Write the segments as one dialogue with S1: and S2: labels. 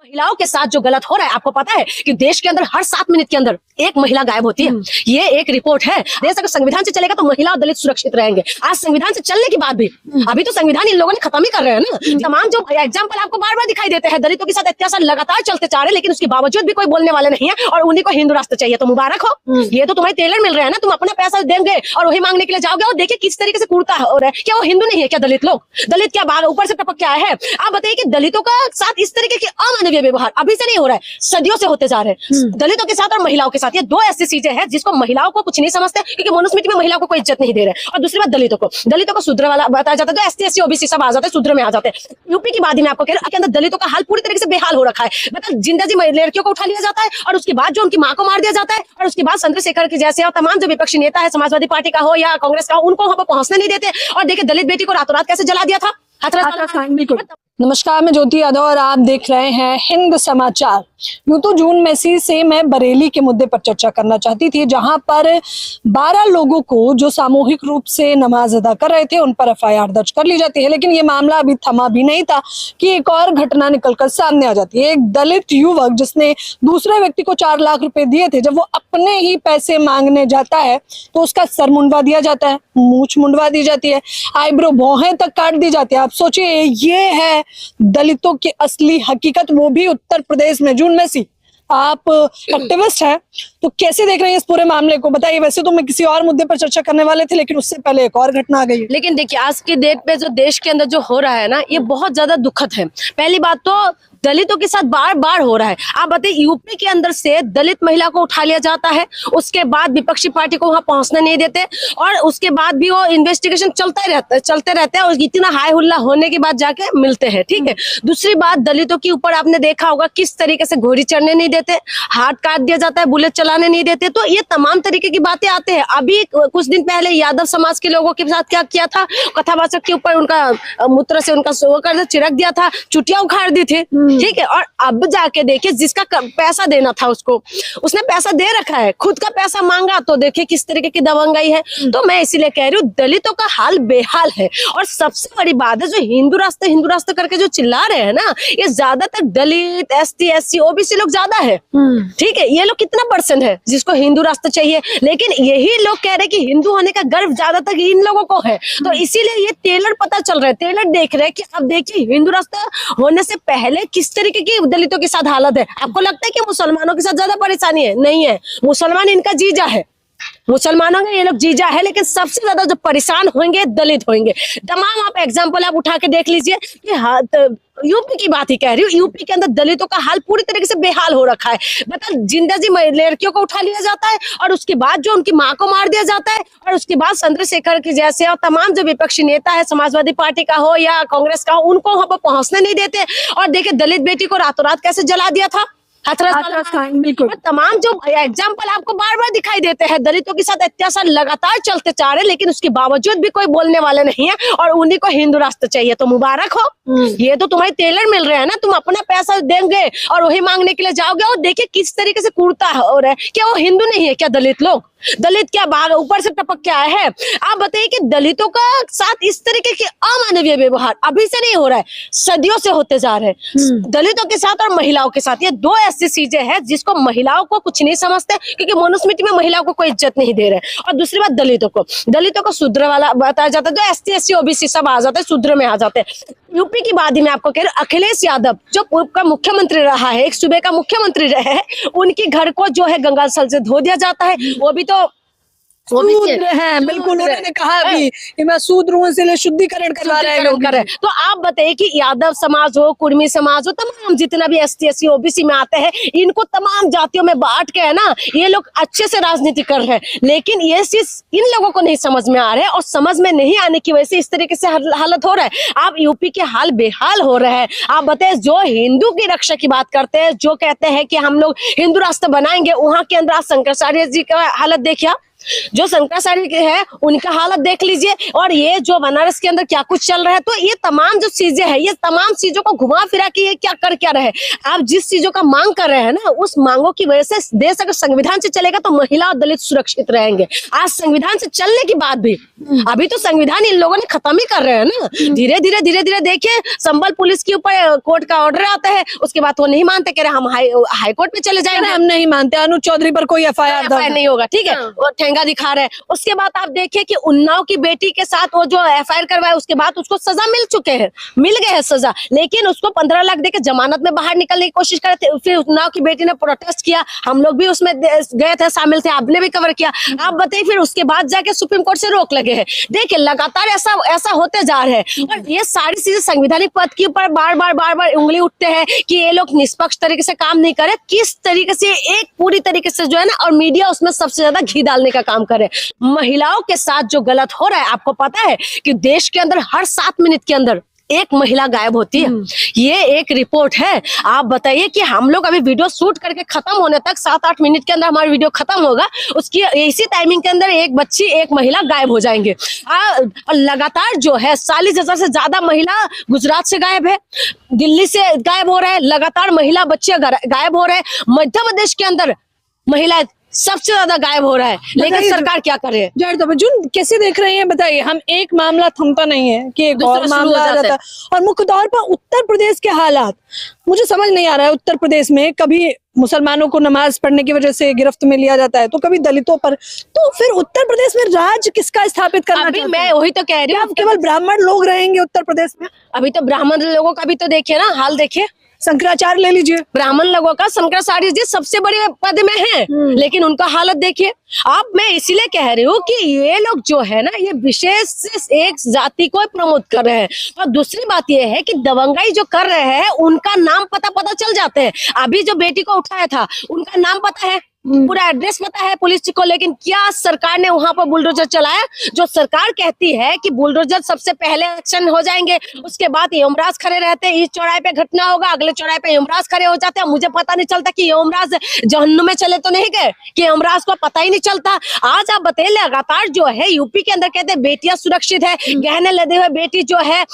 S1: महिलाओं के साथ जो गलत हो रहा है, आपको पता है कि देश के अंदर हर 7 मिनट के अंदर एक महिला गायब होती है। ये एक रिपोर्ट है। देश अगर संविधान से चलेगा तो महिला और दलित सुरक्षित रहेंगे। आज संविधान से चलने के बाद भी अभी तो संविधान इन लोगों ने खत्म ही कर रहे हैं ना। तमाम जो एग्जाम्पल आपको बार बार दिखाई देते हैं, दलितों के साथ अत्याचार लगातार चलते जा रहे हैं, लेकिन उसके बावजूद भी कोई बोलने वाले नहीं है और उन्हीं को हिंदू राष्ट्र चाहिए। तो मुबारक हो, ये तो तुम्हें टेलर मिल रहे हैं ना। तुम अपना पैसा देंगे और वही मांगने के लिए जाओगे और देखिए किस तरीके से कूड़ता हो रहा है। क्या वो हिंदू नहीं है क्या? दलित लोग, दलित क्या बाग ऊपर से टपक क्या है? आप बताइए कि दलितों का साथ इस तरीके के अमानवीय व्यवहार अभी से नहीं हो रहा है, सदियों से होते जा रहे हैं। दलितों के साथ और महिलाओं के साथ ये दो ऐसी चीजें हैं जिसको महिलाओं को कुछ नहीं समझते, क्योंकि मनुस्मृति में महिलाओं को कोई इज्जत नहीं दे रहे। और दूसरी बात, दलितों को शूद्र वाला बताया जाता है। तो एसटी एससी ओबीसी सब आ जाते हैं, शूद्र में आ जाते हैं। यूपी की बात ही मैं आपको कह रहा हूं, के अंदर दलितों का हाल पूरी तरीके से बेहाल हो रखा है। मतलब जिंदा जी लड़कियों को उठा लिया जाता है और उसके बाद जो उनकी मां को मार दिया जाता है और उसके बाद चंद्रशेखर के जैसे और तमाम जो विपक्षी नेता है, समाजवादी पार्टी का हो या कांग्रेस का हो, उनको वहां पर पहुंचने नहीं देते। और देखिए दलित बेटी को रातों रात कैसे जला दिया था।
S2: नमस्कार, मैं ज्योति यादव और आप देख रहे हैं हिंद समाचार। यूं तो जून मैसी से मैं बरेली के मुद्दे पर चर्चा करना चाहती थी, जहां पर 12 लोगों को जो सामूहिक रूप से नमाज अदा कर रहे थे उन पर एफआईआर दर्ज कर ली जाती है। लेकिन ये मामला अभी थमा भी नहीं था कि एक और घटना निकलकर सामने आ जाती है। एक दलित युवक जिसने दूसरे व्यक्ति को 4 लाख रुपए दिए थे, जब वो अपने ही पैसे मांगने जाता है तो उसका सर मुंडवा दिया जाता है, मूंछ मुंडवा दी जाती है, आईब्रो भौहें तक काट दी जाती है। आप सोचिए, ये है दलितों की असली हकीकत, वो भी उत्तर प्रदेश में। जून मैसी, आप एक्टिविस्ट हैं, तो कैसे देख रहे हैं इस पूरे मामले को? बताइए। वैसे तो मैं किसी और मुद्दे पर चर्चा करने वाले थे, लेकिन उससे पहले एक और घटना आ गई।
S1: लेकिन देखिए, आज की डेट पे जो देश के अंदर जो हो रहा है ना, ये बहुत ज्यादा दुखद है। पहली बात तो दलितों के साथ बार बार हो रहा है। आप बताइए, यूपी के अंदर से दलित महिला को उठा लिया जाता है, उसके बाद विपक्षी पार्टी को वहां पहुंचने नहीं देते और उसके बाद भी वो इन्वेस्टिगेशन चलते रहते हैं और इतना हाई हुल्ला होने के बाद जाके मिलते हैं। ठीक है। दूसरी बात, दलितों के ऊपर आपने देखा होगा किस तरीके से घोड़ी चढ़ने नहीं देते, हाथ काट दिया जाता है, बुलेट चलाने नहीं देते। तो ये तमाम तरीके की बातें आते हैं। अभी कुछ दिन पहले यादव समाज के लोगों के साथ क्या किया था, कथावाचक के ऊपर उनका मूत्र से उनका चिरक दिया था, चुटिया उखाड़ दी थी। ठीक है। और अब जाके देखिए, जिसका पैसा देना था उसने पैसा दे रखा है, खुद का पैसा मांगा, तो देखिए किस तरीके की दबंगाई है। तो मैं इसीलिए कह रही हूँ, दलितों का हाल बेहाल है। और सबसे बड़ी बात है, जो हिंदू राष्ट्र करके जो चिल्ला रहे हैं ना, ये ज्यादातर दलित, एसटी एससी ओबीसी लोग ज्यादा है। ठीक है। ये लोग कितना परसेंट है जिसको हिंदू राष्ट्र चाहिए, लेकिन यही लोग कह रहे हैं कि हिंदू होने का गर्व ज्यादातर इन लोगों को है। तो इसीलिए ये टेलर पता चल रहा है, टेलर देख रहे हैं कि अब देखिए हिंदू राष्ट्र होने से पहले किस तरीके की दलितों के साथ हालत है। आपको लगता है कि मुसलमानों के साथ ज्यादा परेशानी है? नहीं है, मुसलमान इनका जीजा है, मुसलमानों के ये लोग जीजा है, लेकिन सबसे ज्यादा जो परेशान होंगे दलित होंगे। तमाम आप एग्जाम्पल आप उठा के देख लीजिए कि यूपी की बात ही कह रही हूँ, यूपी के अंदर दलितों का हाल पूरी तरीके से बेहाल हो रखा है। मतलब जिंदा जी लड़कियों को उठा लिया जाता है और उसके बाद जो उनकी मां को मार दिया जाता है और उसके बाद चंद्रशेखर के जैसे और तमाम जो विपक्षी नेता है, समाजवादी पार्टी का हो या कांग्रेस का हो, उनको वहां पर पहुंचने नहीं देते। और देखिए दलित बेटी को रातों रात कैसे जला दिया था। तमाम जो एग्जाम्पल आपको बार बार दिखाई देते हैं, दलितों के साथ अत्याचार लगातार चलते जा रहे हैं, लेकिन उसके बावजूद भी कोई बोलने वाले नहीं है और उन्हीं को हिंदू राष्ट्र चाहिए। तो मुबारक हो, ये तो तुम्हें टेलर मिल रहे हैं ना। तुम अपना पैसा देंगे और वही मांगने के लिए जाओगे और देखिए किस तरीके से कूड़ता हो रहा है। क्या वो हिंदू नहीं है क्या? दलित लोग, दलित क्या बाग ऊपर से टपक क्या है? आप बताइए कि दलितों का साथ इस तरीके के अमानवीय व्यवहार अभी से नहीं हो रहा है, सदियों से होते जा रहे हैं। दलितों के साथ और महिलाओं के साथ ये दो ऐसी चीजें हैं जिसको महिलाओं को कुछ नहीं समझते, क्योंकि मनुस्मृति में महिलाओं को कोई इज्जत नहीं दे रहे। और दूसरी बात, दलितों को शूद्र वाला बताया जाता है। जो एसटी एससी ओबीसी सब आ जाते हैं, शूद्र में आ जाते हैं। यूपी की बात ही मैं आपको कह रही हूँ, अखिलेश यादव जो पूर्व का मुख्यमंत्री रहा है, एक सूबे का मुख्यमंत्री रहे हैं, उनके घर को जो है गंगा जल से धो दिया जाता है। वो भी
S2: शूद्र हैं, बिल्कुल। उन्होंने कहा भी कि मैं शूद्र हूं, इसलिए शुद्धिकरण करवा रहे लोग कर रहे हैं।
S1: तो आप बताइए कि यादव समाज हो, कुर्मी समाज हो, तमाम जितना भी एसटी एससी ओबीसी में आते हैं, इनको तमाम जातियों में बांट के है ना, ये लोग अच्छे से राजनीति कर रहे हैं। लेकिन ये चीज इन लोगों को नहीं समझ में आ रहा है और समझ में नहीं आने की वजह से इस तरीके से हालत हो रहा है। आप यूपी के हाल बेहाल हो रहे हैं। आप बताइए, जो हिंदू की रक्षा की बात करते हैं, जो कहते हैं कि हम लोग हिंदू राष्ट्र बनाएंगे, वहां के अंदर शंकराचार्य जी का हालत देखिए। जो शंकराचार्य के है उनका हालत देख लीजिए, और ये जो बनारस के अंदर क्या कुछ चल रहा है। तो ये तमाम जो चीजें हैं, ये तमाम चीजों को घुमा फिरा के ये क्या कर क्या रहे। आप जिस चीजों का मांग कर रहे हैं ना, उस मांगों की वजह से देश अगर संविधान से चलेगा तो महिला और दलित सुरक्षित रहेंगे। आज संविधान से चलने के बाद भी अभी तो संविधान इन लोगों ने खत्म ही कर रहे हैं ना। धीरे धीरे देखिए, संबल पुलिस के ऊपर कोर्ट का ऑर्डर आता है, उसके बाद वो नहीं मानते, कह रहे हम हाई कोर्ट में चले जाएंगे,
S2: हम नहीं मानते, अनुज चौधरी पर कोई एफआईआर
S1: नहीं होगा, ठीक है, वो ठेंगा दिखा रहे हैं। उसके बाद आप देखिए कि उन्नाव की बेटी के साथ वो जो एफआईआर करवाया, उसके बाद उसको सजा मिल गए हैं सजा, लेकिन उसको 15 लाख देके जमानत में बाहर निकलने की कोशिश करे थे। फिर उन्नाव की बेटी ने प्रोटेस्ट किया, हम लोग भी उसमें गए थे, शामिल थे, आपने भी कवर किया। आप बताइए, फिर उसके बाद जाके सुप्रीम कोर्ट से रोक लगे हैं। देखिए लगातार ऐसा होते जा रहे हैं, और ये सारी चीजें संवैधानिक पद के ऊपर बार बार उंगली उठते हैं कि ये लोग निष्पक्ष तरीके से काम नहीं करे। किस तरीके से एक पूरी तरीके से जो है ना, और मीडिया उसमें सबसे ज्यादा घी डालने का काम करे। महिलाओं के साथ जो गलत हो रहा है, आपको पता है कि देश के अंदर हर 7 मिनट के अंदर एक महिला गायब होती है। ये एक रिपोर्ट है। आप बताइए कि हम लोग अभी वीडियो शूट करके खत्म होने तक 7-8 मिनट के अंदर हमारा वीडियो खत्म होगा, उसकी इसी टाइमिंग के अंदर एक बच्ची एक महिला गायब हो जाएंगे। और लगातार जो है 40,000 से ज्यादा महिला गुजरात से गायब है, दिल्ली से गायब हो रहे हैं, लगातार महिला बच्चे गायब हो रहे हैं। मध्य प्रदेश के अंदर महिला सबसे ज्यादा गायब हो रहा है, लेकिन सरकार क्या करे।
S2: जाहिर तौर पर जुन कैसे देख रहे हैं, बताइए। हम एक मामला थमता नहीं है कि एक और मामला आ जाता है, और मुख्य तौर पर उत्तर प्रदेश के हालात मुझे समझ नहीं आ रहा है। उत्तर प्रदेश में कभी मुसलमानों को नमाज पढ़ने की वजह से गिरफ्त में लिया जाता है, तो कभी दलितों पर, तो फिर उत्तर प्रदेश में राज किसका स्थापित करना
S1: अभी मैं वही तो कह रही हूँ,
S2: केवल ब्राह्मण लोग रहेंगे उत्तर प्रदेश में?
S1: अभी तो ब्राह्मण लोगों का भी तो देखिए ना हाल, देखिए
S2: शंकराचार्य ले लीजिए,
S1: ब्राह्मण लोगों का, शंकराचार्य जी सबसे बड़े पद में हैं, लेकिन उनका हालत देखिए। अब मैं इसलिए कह रही हूँ कि ये लोग जो है ना, ये विशेष एक जाति को प्रमोट कर रहे हैं। और दूसरी बात ये है कि दबंगाई जो कर रहे हैं, उनका नाम पता चल जाते हैं। अभी जो बेटी को उठाया था, उनका नाम पता है, पूरा एड्रेस पता है पुलिस को, लेकिन क्या सरकार ने वहां पर बुलडोजर चलाया? जो सरकार कहती है कि बुलडोजर सबसे पहले एक्शन हो जाएंगे, उसके बाद यमराज खड़े रहते हैं, इस चौराहे पे घटना होगा, अगले चौराहे पे यमराज खड़े हो जाते हैं। मुझे पता नहीं चलता कि यमराज जहन्नुम में चले तो नहीं गए, कि यमराज को पता ही नहीं चलता। आज आप बताइए, लगातार जो है यूपी के अंदर कहते हैं बेटियां सुरक्षित है, गहने लदे हुए बेटी जो है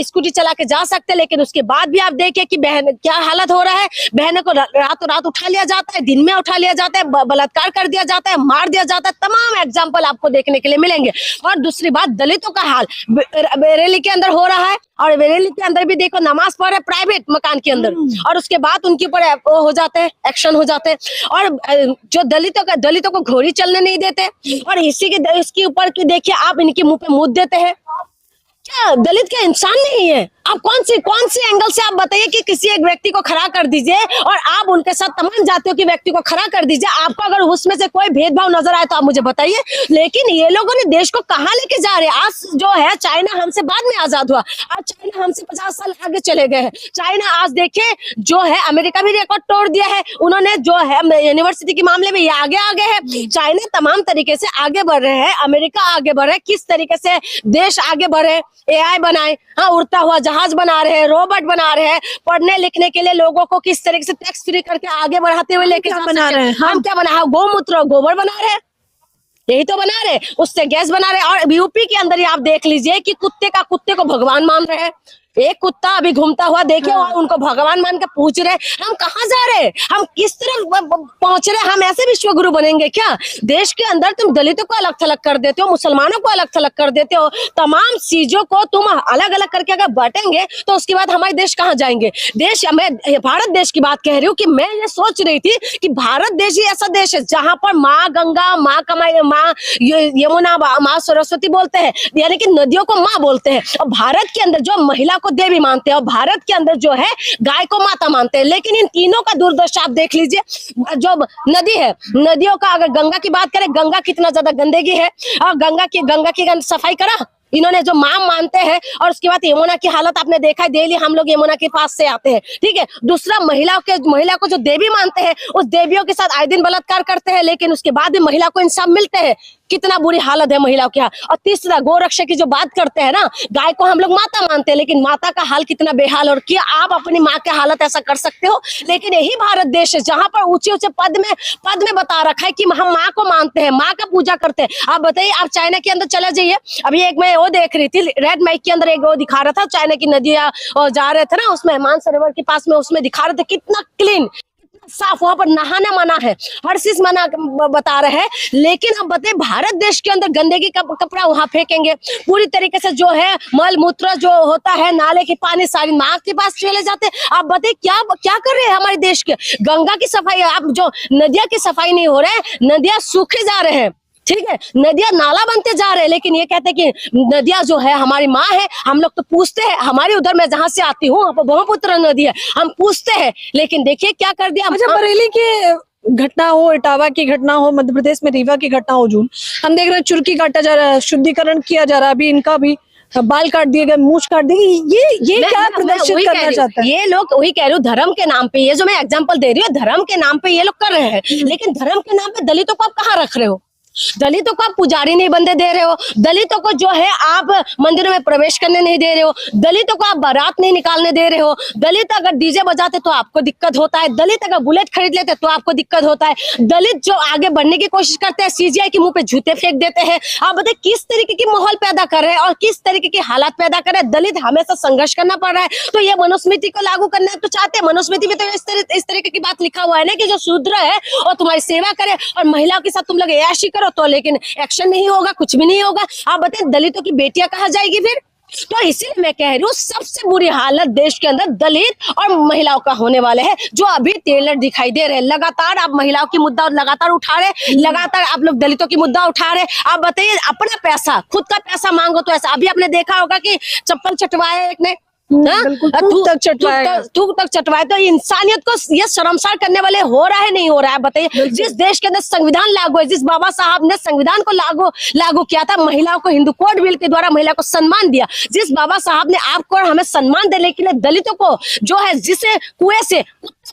S1: स्कूटी चला के जा सकते, लेकिन उसके बाद भी आप देखिए कि बहन क्या हालत हो रहा है। बहनों को रातों रात उठा लिया जाता है, दिन में उठा लिया जाता है, बलात्कार कर दिया जाता है, मार दिया जाता है। तमाम एग्जाम्पल आपको देखने के लिए मिलेंगे। और दूसरी बात, दलितों का हाल बरेली के अंदर हो रहा है, और बरेली के अंदर भी देखो नमाज पढ़ रहे प्राइवेट मकान के अंदर, और उसके बाद उनके ऊपर हो जाते हैं, एक्शन हो जाते हैं। और जो दलितों को घोड़ी चलने नहीं देते, और इसके ऊपर की देखिए आप इनके मुंह पे मुद्द देते हैं। क्या दलित क्या इंसान नहीं है? आप कौन सी एंगल से आप बताइए कि किसी एक व्यक्ति को खड़ा कर दीजिए, और आप उनके साथ तमाम जातियों के व्यक्ति को खड़ा कर दीजिए, आपको अगर उसमें से कोई भेदभाव नजर आए तो आप मुझे बताइए। लेकिन ये लोगों ने देश को कहाँ लेके जा रहे हैं? आज जो है चाइना हमसे बाद में आजाद हुआ, आज चाइना हमसे 50 साल आगे चले गए हैं। चाइना आज देखे जो है, अमेरिका भी रिकॉर्ड तोड़ दिया है उन्होंने, जो है यूनिवर्सिटी के मामले में ये आगे है। चाइना तमाम तरीके से आगे बढ़ रहे हैं, अमेरिका आगे बढ़ रहे हैं। किस तरीके से देश आगे बढ़े, AI बनाए, हाँ, उड़ता हुआ जहाज बना रहे हैं, रोबोट बना रहे हैं, पढ़ने लिखने के लिए लोगों को किस तरीके से टैक्स फ्री करके आगे बढ़ाते हुए लेके
S2: बना रहे हैं।
S1: हम क्या बना, गोमूत्र गोबर बना रहे हैं, यही तो बना रहे, उससे गैस बना रहे। और यूपी के अंदर ही आप देख लीजिए कि कुत्ते को भगवान मान रहे हैं। एक कुत्ता अभी घूमता हुआ देखे, और उनको भगवान मान के पूछ रहे हम कहाँ जा रहे हैं, हम किस तरफ पहुंच रहे, हम ऐसे विश्व गुरु बनेंगे क्या? देश के अंदर तुम दलितों को अलग थलग कर देते हो, मुसलमानों को अलग थलग कर देते हो, तमाम चीजों को तुम अलग अलग करके अगर बांटेंगे तो उसके बाद हमारे देश कहाँ जाएंगे? मैं भारत देश की बात कह रही हूँ कि मैं ये सोच रही थी कि भारत देश ही ऐसा देश है जहाँ पर माँ गंगा, माँ कमाई, माँ यमुना, माँ सरस्वती बोलते हैं, यानी कि नदियों को माँ बोलते हैं। और भारत के अंदर जो महिला को देवी मानते हैं, और भारत के अंदर जो है गाय को माता मानते हैं। लेकिन इन तीनों का दुर्दशा आप देख लीजिए। जो नदी है, नदियों का अगर गंगा की बात करें, गंगा कितना ज्यादा गंदगी है, और गंगा की सफाई करा इन्होंने, जो माँ मानते हैं। और उसके बाद यमुना की हालत आपने देखा है, डेली हम लोग यमुना के पास से आते हैं, ठीक है। दूसरा, महिला को जो देवी मानते हैं, उस देवियों के साथ आए दिन बलात्कार करते हैं, लेकिन उसके बाद भी महिला को इंसाफ मिलते हैं। कितना बुरी हालत है महिलाओं की। और तीसरा, गोरक्षा की जो बात करते हैं ना, गाय को हम लोग माता मानते हैं, लेकिन माता का हाल कितना बेहाल। और क्या आप अपनी माँ के हालत ऐसा कर सकते हो? लेकिन यही भारत देश है जहां पर ऊंचे ऊंचे पद में बता रखा है कि हम माँ को मानते हैं, माँ का पूजा करते हैं। आप बताइए, आप चाइना के अंदर चले जाइए। अभी एक मैं वो देख रही थी, रेड माइक के अंदर एक वो दिखा रहा था, चाइना की नदियां जा रहे थे ना, उसमें मानसरोवर के पास में, उसमें दिखा रहे थे कितना क्लीन, साफ, वहां पर नहाना मना है, हर चीज मना बता रहे हैं। लेकिन अब बताइए, भारत देश के अंदर गंदगी का कपड़ा वहां फेंकेंगे, पूरी तरीके से जो है मल मूत्र जो होता है, नाले के पानी सारी माँ के पास चले जाते हैं। आप बताइए क्या क्या कर रहे हैं हमारे देश के? गंगा की सफाई, आप जो नदियां की सफाई नहीं हो रहा है, नदियां सूखे जा रहे हैं, ठीक है, नदियां नाला बनते जा रहे हैं। लेकिन ये कहते हैं कि नदियां जो है हमारी माँ है। हम लोग तो पूछते हैं, हमारी उधर मैं जहां से आती हूँ वहां पर ब्रह्मपुत्र नदी है, हम पूछते हैं, लेकिन देखिए क्या कर दिया।
S2: अच्छा, बरेली की घटना हो, इटावा की घटना हो, मध्य प्रदेश में रीवा की घटना हो, जून हम देख रहे हैं चुरकी काटा जा रहा है, शुद्धिकरण किया जा रहा है, अभी इनका भी बाल काट दिए गए, मूछ काट दी। ये क्या प्रदर्शित करना चाहता है?
S1: ये लोग, वही कह रही हूँ, धर्म के नाम पे, ये जो मैं एग्जांपल दे रही हूँ, धर्म के नाम पे ये लोग कर रहे हैं। लेकिन धर्म के नाम पे दलितों को आप कहाँ रख रहे हो? दलितों को आप पुजारी नहीं बनने दे रहे हो, दलितों को जो है आप मंदिरों में प्रवेश करने नहीं दे रहे हो, दलितों को आप बारात नहीं निकालने दे रहे हो। दलित अगर डीजे बजाते तो आपको दिक्कत होता है, दलित अगर बुलेट खरीद लेते तो आपको दिक्कत होता है। दलित जो आगे बढ़ने की कोशिश करते हैं, सीजीआई के मुंह पे जूते फेंक देते हैं। आप बताइए किस तरीके की माहौल पैदा कर रहे हैं और किस तरीके की हालात पैदा कर रहे हैं। दलित हमेशा संघर्ष करना पड़ रहा है, तो ये मनुस्मृति को लागू करना तो चाहते हैं। मनुस्मृति में तो इस तरीके की बात लिखा हुआ है ना कि जो शूद्र है और तुम्हारी सेवा करे और महिलाओं के साथ तुम लोग ऐशी करो, तो लेकिन एक्शन नहीं होगा, कुछ भी नहीं होगा। आप बताइए दलितों की बेटियां कहाँ जाएगी फिर? तो इसीलिए मैं कह रही हूँ, सबसे बुरी हालत देश के अंदर दलित और महिलाओं का होने वाले है, जो अभी टेलर दिखाई दे रहे हैं। लगातार आप महिलाओं की मुद्दा लगातार उठा रहे, लगातार आप लोग दलितों की मुद्दा उठा रहे। आप बताइए, अपना पैसा, खुद का पैसा मांगो तो ऐसा। अभी आपने देखा होगा कि चप्पल चटवाया एक ने,
S2: थूक
S1: तक चटवाए। तो इंसानियत को ये शर्मसार करने वाले हो रहा है, नहीं हो रहा है? बताइए, जिस देश के अंदर संविधान लागू है, जिस बाबा साहब ने संविधान को लागू किया था, महिलाओं को हिंदू कोड बिल के द्वारा महिला को सम्मान दिया, जिस बाबा साहब ने आपको और हमें सम्मान देने के लिए दलितों को जो है, जिसे कुएं से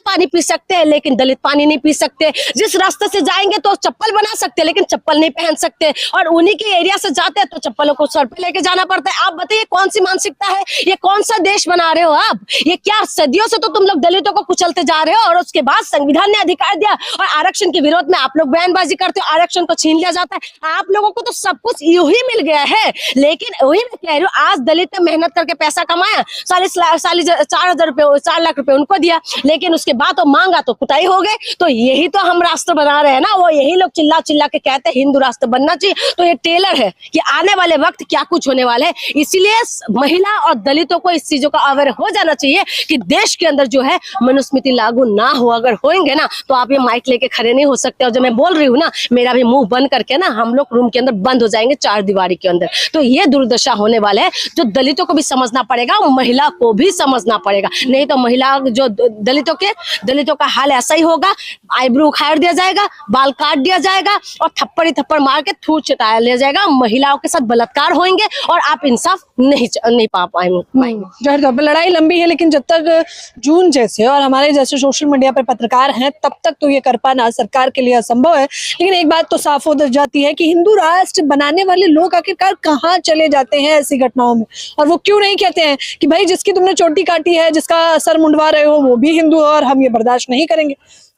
S1: पानी पी सकते हैं लेकिन दलित पानी नहीं पी सकते, जिस रास्ते से जाएंगे तो चप्पल बना सकते लेकिन चप्पल नहीं पहन सकते, और उन्हीं के एरिया से जाते हैं तो चप्पलों को सर पे लेके जाना पड़ता है। आप बताइए कौन सी मानसिकता है? ये कौन सा देश बना रहे हो आप? ये क्या सदियों से तो तुम लोग दलितों को कुचलते जा रहे हो, और उसके बाद संविधान ने अधिकार दिया और आरक्षण के विरोध में आप लोग बयानबाजी करते हो, आरक्षण को छीन लिया जाता है। आप लोगों को तो सब कुछ यूं ही मिल गया है। लेकिन वही मैं कह रही हूँ, आज दलित ने मेहनत करके पैसा कमाया, 4,000 रुपए, 4 लाख रुपए उनको दिया, लेकिन उसके बाद तो मांगा तो कुटाई हो गए। तो यही तो हम राष्ट्र बना रहे हैं ना, वो यही लोग चिल्ला चिल्ला के कहते हैं हिंदू राष्ट्र बनना चाहिए। तो ये टेलर है कि आने वाले वक्त क्या कुछ होने वाला है। इसीलिए महिला और दलितों को इस चीजों का अवेयर हो जाना चाहिए कि देश के अंदर जो है मनुस्मृति लागू ना हो। अगर होंगे ना तो आप ये माइक लेके खड़े नहीं हो सकते। और जो मैं बोल रही हूँ ना, मेरा भी मुंह बंद करके ना हम लोग रूम के अंदर बंद हो जाएंगे, 4 दीवारी के अंदर। तो ये दुर्दशा होने वाला है, जो दलितों को भी समझना पड़ेगा और महिला को भी समझना पड़ेगा। नहीं तो महिला जो दलितों का हाल ऐसा ही होगा, आईब्रो उखाड़ दिया जाएगा, बाल काट दिया जाएगा और थप्पड़ मार के थूक चटाया लिया जाएगा। महिलाओं के साथ बलात्कार होंगे और आप इंसाफ नहीं पा पाएंगे।
S2: लड़ाई लंबी है, लेकिन जब तक जून जैसे और हमारे जैसे सोशल मीडिया पर पत्रकार हैं, तब तक तो ये कर पाना सरकार के लिए असंभव है। लेकिन एक बात तो साफ हो जाती है कि हिंदू राष्ट्र बनाने वाले लोग आखिरकार कहाँ चले जाते हैं ऐसी घटनाओं में, और वो क्यों नहीं कहते हैं कि भाई जिसकी तुमने चोटी काटी है, जिसका सर मुंडवा रहे हो, वो भी हिंदू है और हम ये बर्दाश्त नहीं करेंगे।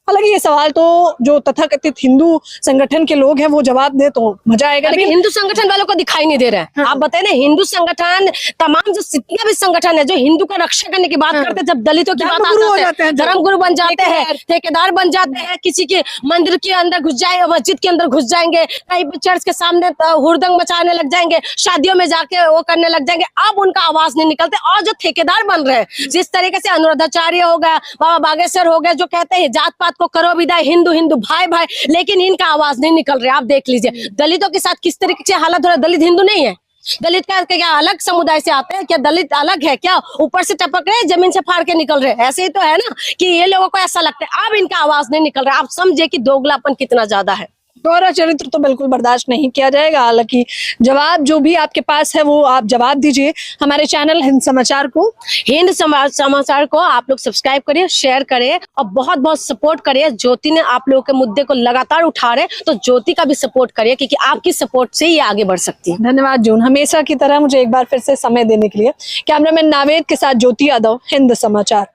S2: हालांकि ये सवाल तो जो तथाकथित हिंदू संगठन के लोग हैं वो जवाब दे तो मजा आएगा,
S1: लेकिन हिंदू संगठन वालों को दिखाई नहीं दे रहा है। हाँ। आप बताए ना, हिंदू संगठन, तमाम जो जितने भी संगठन है जो हिंदू का रक्षा करने की बात करते हैं, जब दलितों की बात आती है, धर्मगुरु बन जाते हैं, ठेकेदार बन जाते हैं, किसी के मंदिर के अंदर घुस जाएंगे, मस्जिद के अंदर घुस जाएंगे, कहीं चर्च के सामने हुड़दंग मचाने लग जाएंगे, शादियों में जाके वो करने लग जाएंगे। अब उनका आवाज नहीं निकलते। और जो ठेकेदार बन रहे हैं, जिस तरीके से अनुराधाचार्य हो गया, बाबा बागेश्वर हो गया, जो कहते हैं जात पात को करो विदाई, हिंदू हिंदू भाई भाई, लेकिन इनका आवाज नहीं निकल रहा। आप देख लीजिए दलितों के साथ किस तरीके से हालत हो रहा है। दलित हिंदू नहीं है, दलित का क्या अलग समुदाय से आते हैं क्या? दलित अलग है क्या? ऊपर से टपक रहे, जमीन से फाड़ के निकल रहे। ऐसे ही तो है ना कि ये लोगों को ऐसा लगता है। अब इनका आवाज नहीं निकल रहा। आप समझे कि दोगलापन कितना ज्यादा है।
S2: गौरा चरित्र तो बिल्कुल बर्दाश्त नहीं किया जाएगा। हालांकि जवाब जो भी आपके पास है वो आप जवाब दीजिए। हमारे चैनल हिंद समाचार को
S1: समाचार को आप लोग सब्सक्राइब करिए, शेयर करिए और बहुत बहुत सपोर्ट करिए। ज्योति ने आप लोगों के मुद्दे को लगातार उठा रहे, तो ज्योति का भी सपोर्ट करिए, क्योंकि आपकी सपोर्ट से ये आगे बढ़ सकती है।
S2: धन्यवाद जून, हमेशा की तरह मुझे एक बार फिर से समय देने के लिए। कैमरामैन नावेद के साथ ज्योति यादव, हिंद समाचार।